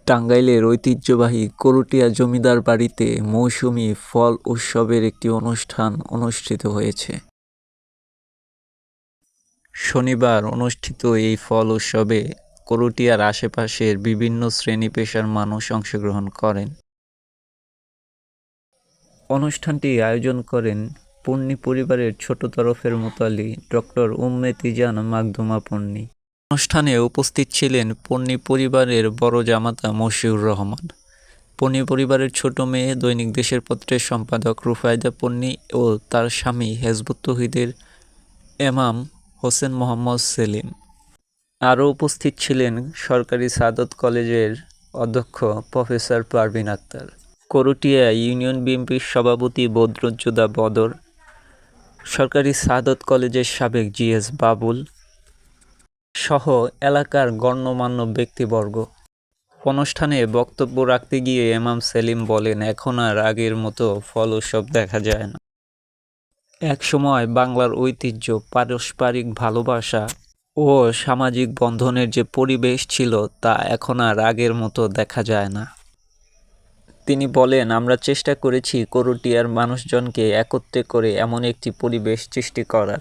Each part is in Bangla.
টাঙ্গাইলের ঐতিহ্যবাহী করটিয়া জমিদার বাড়িতে মৌসুমী ফল উৎসবের একটি অনুষ্ঠান অনুষ্ঠিত হয়েছে। শনিবার অনুষ্ঠিত এই ফল উৎসবে করটিয়ার আশেপাশের বিভিন্ন শ্রেণী-পেশার মানুষ অংশগ্রহণ করেন। অনুষ্ঠানটি আয়োজন করেন পন্নী পরিবারের ছোট তরফের মুতাল্লি ডক্টর উম্মে তিজান মাকদুমা পন্নী। অনুষ্ঠানে উপস্থিত ছিলেন পন্নী পরিবারের বড় জামাতা মশিউর রহমান, পন্নী পরিবারের ছোট মেয়ে দৈনিক দেশের পত্রের সম্পাদক রুফায়দা পন্নী ও তার স্বামী হেজবুত তৌহিদের এমাম হোসেন মোহাম্মদ সেলিম। আরও উপস্থিত ছিলেন সরকারি সাদত কলেজের অধ্যক্ষ প্রফেসর পারভিন আক্তার, করটিয়া ইউনিয়ন বিএনপির সভাপতি বদরুজ্জোদা বদর, সরকারি সাদত কলেজের সাবেক জিএস বাবুল সহ এলাকার গণ্যমান্য ব্যক্তিবর্গ। অনুষ্ঠানে বক্তব্য রাখতে গিয়ে এমাম সেলিম বলেন, এখন আর আগের মতো ফল উৎসব দেখা যায় না। একসময় বাংলার ঐতিহ্য, পারস্পরিক ভালোবাসা ও সামাজিক বন্ধনের যে পরিবেশ ছিল তা এখন আর আগের মতো দেখা যায় না। তিনি বলেন, আমরা চেষ্টা করেছি করটিয়ার মানুষজনকে একত্রে করে এমন একটি পরিবেশ সৃষ্টি করার।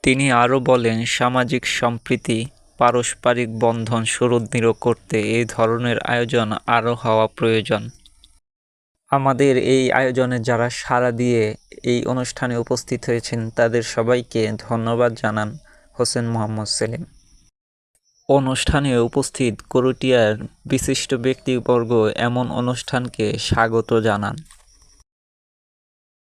তিনি আরও বলেন, সামাজিক সম্প্রীতি, পারস্পরিক বন্ধন সুদৃঢ় করতে এই ধরনের আয়োজন আরও হওয়া প্রয়োজন। আমাদের এই আয়োজনে যারা সাড়া দিয়ে এই অনুষ্ঠানে উপস্থিত হয়েছেন তাদের সবাইকে ধন্যবাদ জানান হোসেন মোহাম্মদ সেলিম। অনুষ্ঠানে উপস্থিত করটিয়ার বিশিষ্ট ব্যক্তিবর্গ এমন অনুষ্ঠানকে স্বাগত জানান।